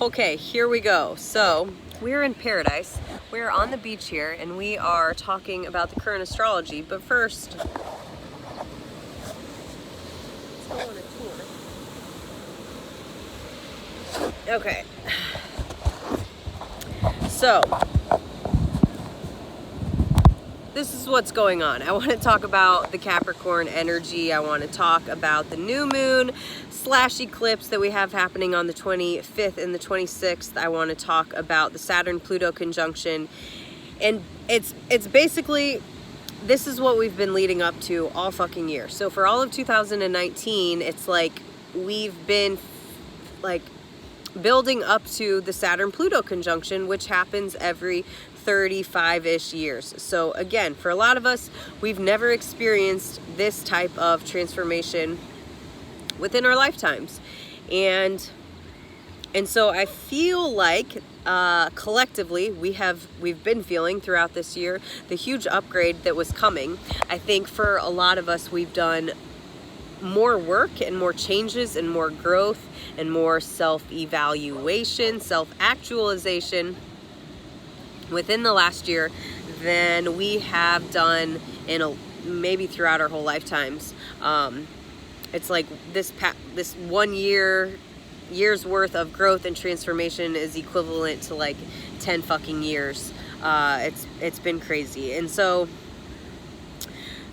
Okay, here we go. So we're in paradise. We're on the beach here and we are talking about the current astrology. But first, let's go on a tour. Okay. So this is what's going on. I want to talk about the Capricorn energy. I want to talk about the new moon / eclipse that we have happening on the 25th and the 26th. I want to talk about the Saturn Pluto conjunction. And it's basically, this is what we've been leading up to all fucking year. So for all of 2019, it's like we've been like building up to the Saturn Pluto conjunction, which happens every 35-ish years. So again, for a lot of us, we've never experienced this type of transformation within our lifetimes. And so I feel like collectively we've been feeling throughout this year the huge upgrade that was coming. I think for a lot of us, we've done more work and more changes and more growth and more self-evaluation, self-actualization within the last year than we have done maybe throughout our whole lifetimes. It's like this 1 year's worth of growth and transformation is equivalent to like 10 fucking years. It's been crazy. And so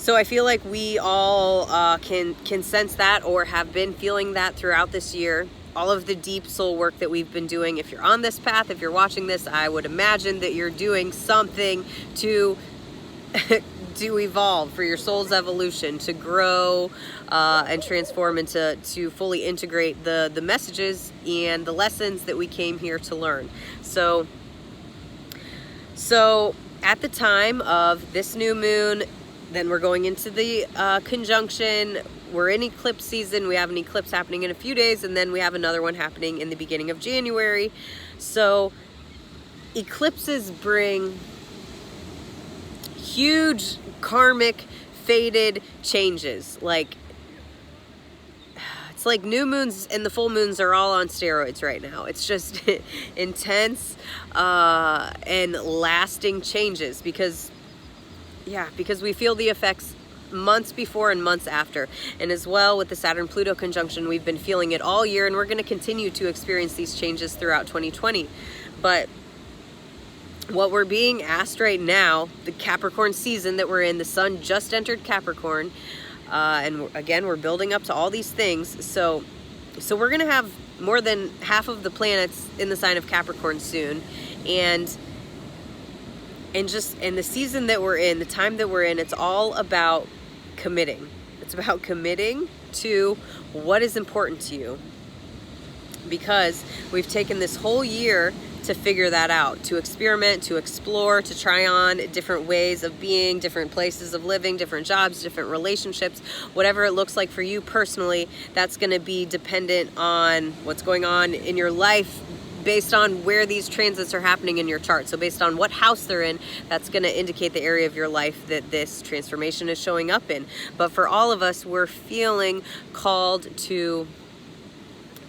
I feel like we all can sense that, or have been feeling that throughout this year. All of the deep soul work that we've been doing. If you're on this path, if you're watching this, I would imagine that you're doing something to evolve, for your soul's evolution, to grow and transform, and to fully integrate the messages and the lessons that we came here to learn. So at the time of this new moon, then we're going into the conjunction. We're in eclipse season. We have an eclipse happening in a few days, and then we have another one happening in the beginning of January. So eclipses bring huge karmic fated changes. Like, it's like new moons and the full moons are all on steroids right now. It's just intense and lasting changes because we feel the effects months before and months after. And as well with the Saturn Pluto conjunction, we've been feeling it all year, and we're going to continue to experience these changes throughout 2020. But what we're being asked right now, the Capricorn season that we're in, the sun just entered Capricorn, and again, we're building up to all these things. So we're going to have more than half of the planets in the sign of Capricorn soon. And the season that we're in, the time that we're in, it's all about committing. It's about committing to what is important to you, because we've taken this whole year to figure that out, to experiment, to explore, to try on different ways of being, different places of living, different jobs, different relationships, whatever it looks like for you personally. That's going to be dependent on what's going on in your life, based on where these transits are happening in your chart. So based on what house they're in, that's going to indicate the area of your life that this transformation is showing up in. But for all of us, we're feeling called to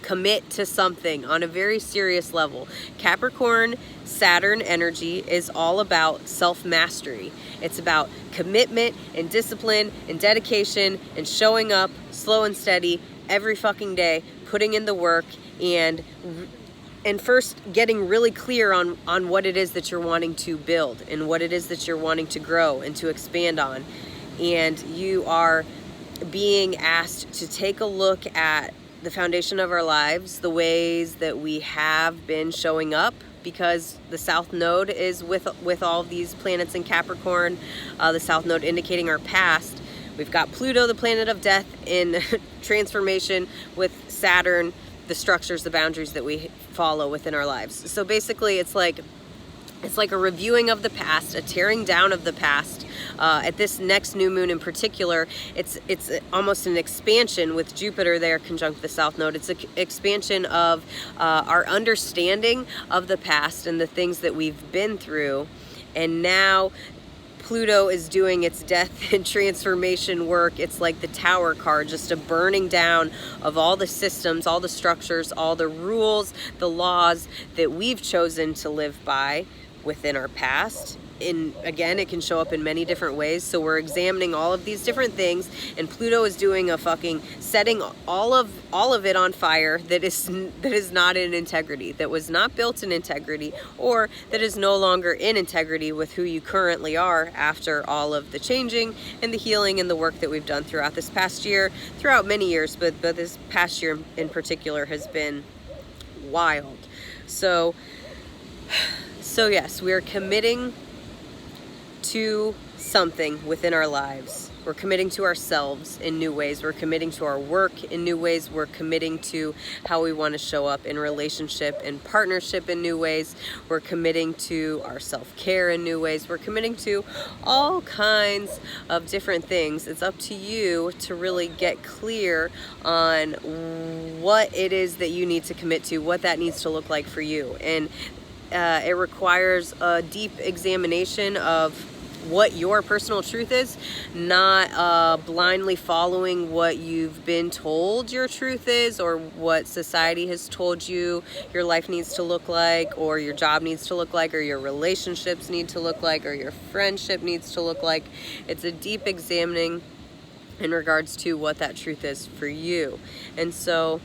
commit to something on a very serious level. Capricorn Saturn energy is all about self-mastery. It's about commitment and discipline and dedication and showing up slow and steady every fucking day, putting in the work, and first getting really clear on what it is that you're wanting to build and what it is that you're wanting to grow and to expand on. And you are being asked to take a look at the foundation of our lives, the ways that we have been showing up, because the South Node is with all these planets in Capricorn, the South Node indicating our past. We've got Pluto, the planet of death, in transformation with Saturn, the structures, the boundaries that we follow within our lives. So basically it's like a reviewing of the past, a tearing down of the past. At this next new moon in particular, it's almost an expansion with Jupiter there conjunct the South Node. It's an expansion of our understanding of the past and the things that we've been through, and now Pluto is doing its death and transformation work. It's like the Tower card, just a burning down of all the systems, all the structures, all the rules, the laws that we've chosen to live by within our past. And again, it can show up in many different ways. So we're examining all of these different things, and Pluto is doing a fucking setting all of it on fire that is not in integrity, that was not built in integrity, or that is no longer in integrity with who you currently are after all of the changing and the healing and the work that we've done throughout this past year, throughout many years, but this past year in particular has been wild. So yes, we are committing to something within our lives. We're committing to ourselves in new ways. We're committing to our work in new ways. We're committing to how we want to show up in relationship and partnership in new ways. We're committing to our self-care in new ways. We're committing to all kinds of different things. It's up to you to really get clear on what it is that you need to commit to, what that needs to look like for you. And it requires a deep examination of what your personal truth is, not blindly following what you've been told your truth is, or what society has told you your life needs to look like, or your job needs to look like, or your relationships need to look like, or your friendship needs to look like. It's a deep examining in regards to what that truth is for you. And so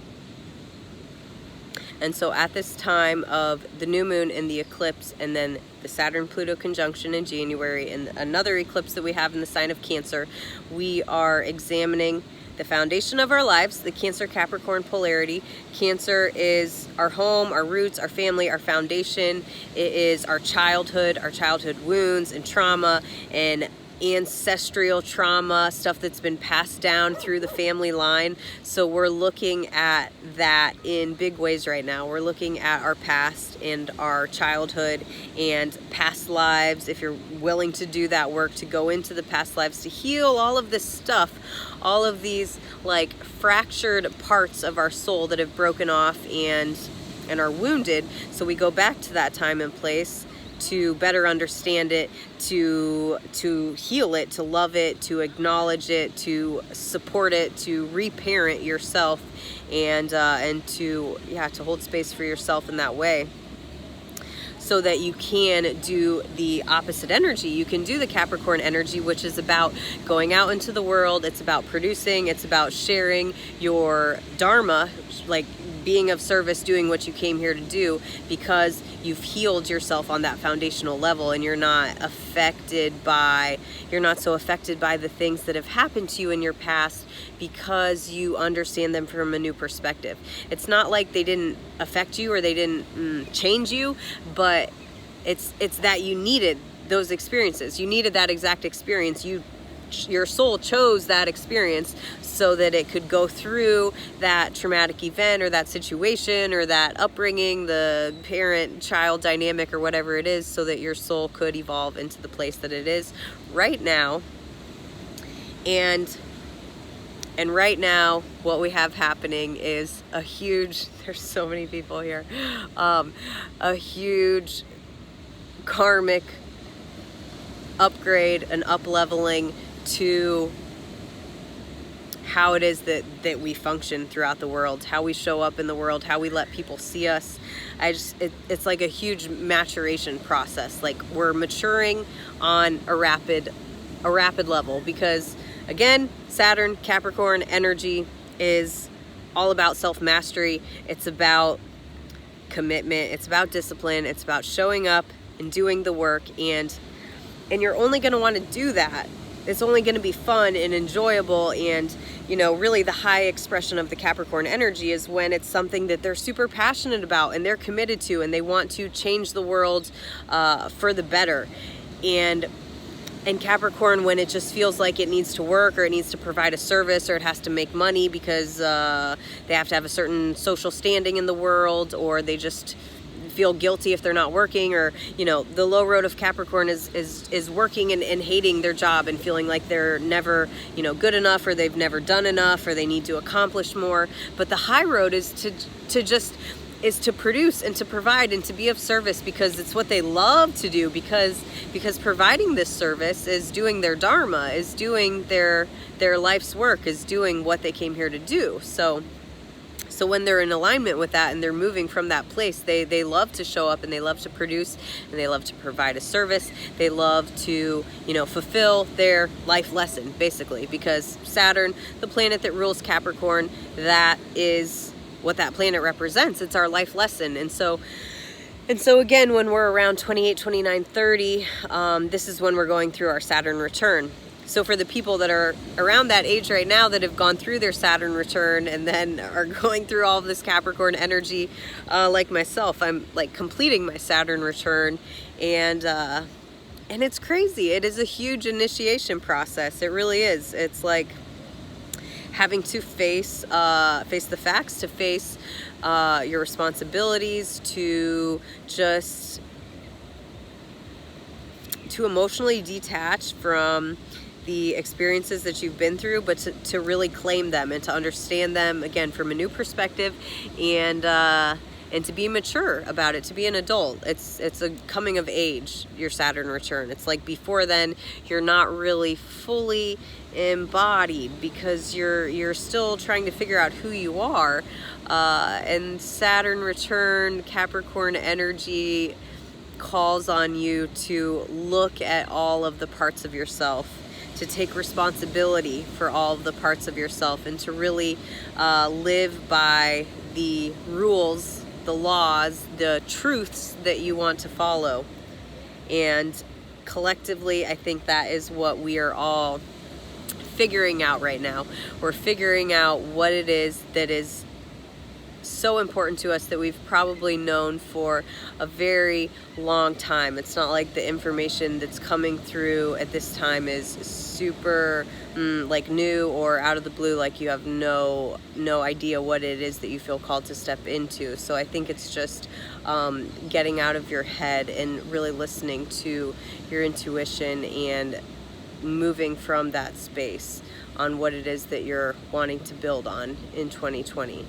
at this time of the new moon and the eclipse, and then the Saturn Pluto conjunction in January, and another eclipse that we have in the sign of Cancer, we are examining the foundation of our lives, the Cancer Capricorn polarity. Cancer is our home, our roots, our family, our foundation. It is our childhood wounds and trauma and ancestral trauma, stuff that's been passed down through the family line. So we're looking at that in big ways right now. We're looking at our past and our childhood and past lives. If you're willing to do that work, to go into the past lives, to heal all of this stuff, all of these like fractured parts of our soul that have broken off and are wounded. So we go back to that time and place to better understand it, to heal it, to love it, to acknowledge it, to support it, to reparent yourself, and to hold space for yourself in that way, so that you can do the opposite energy. You can do the Capricorn energy, which is about going out into the world. It's about producing. It's about sharing your dharma, like being of service, doing what you came here to do, because you've healed yourself on that foundational level, and you're not so affected by the things that have happened to you in your past, because you understand them from a new perspective. It's not like they didn't affect you or they didn't change you, but it's that you needed those experiences. You needed that exact experience. Your soul chose that experience so that it could go through that traumatic event or that situation or that upbringing, the parent-child dynamic or whatever it is, so that your soul could evolve into the place that it is right now. And right now, what we have happening is there's so many people here, a huge karmic upgrade, an up-leveling to how it is that we function throughout the world, how we show up in the world, how we let people see us. It's like a huge maturation process. Like, we're maturing on a rapid level, because again, Saturn Capricorn energy is all about self-mastery. It's about commitment. It's about discipline. It's about showing up and doing the work, and you're only going to want to do that. It's only going to be fun and enjoyable, and really the high expression of the Capricorn energy is when it's something that they're super passionate about and they're committed to, and they want to change the world for the better. And Capricorn, when it just feels like it needs to work, or it needs to provide a service, or it has to make money because they have to have a certain social standing in the world, or they just feel guilty if they're not working, or the low road of Capricorn is working and hating their job and feeling like they're never good enough, or they've never done enough, or they need to accomplish more. But the high road is to just is to produce and to provide and to be of service, because it's what they love to do, because providing this service is doing their dharma, is doing their life's work, is doing what they came here to do. So when they're in alignment with that and they're moving from that place, they love to show up and they love to produce and they love to provide a service. They love to, fulfill their life lesson, basically, because Saturn, the planet that rules Capricorn, that is what that planet represents. It's our life lesson. And so again, when we're around 28, 29, 30, this is when we're going through our Saturn return. So for the people that are around that age right now that have gone through their Saturn return and then are going through all of this Capricorn energy, like myself, I'm like completing my Saturn return, and it's crazy. It is a huge initiation process. It really is. It's like having to face the facts, to face your responsibilities, to just to emotionally detach from the experiences that you've been through, but to really claim them and to understand them again from a new perspective, and to be mature about it, to be an adult. It's a coming of age, your Saturn return. It's like before then you're not really fully embodied because you're still trying to figure out who you are, and Saturn return, Capricorn energy calls on you to look at all of the parts of yourself, to take responsibility for all of the parts of yourself, and to really live by the rules, the laws, the truths that you want to follow. And collectively, I think that is what we are all figuring out right now. We're figuring out what it is that is so important to us that we've probably known for a very long time. It's not like the information that's coming through at this time is super like new or out of the blue, like you have no idea what it is that you feel called to step into. So I think it's just getting out of your head and really listening to your intuition and moving from that space on what it is that you're wanting to build on in 2020.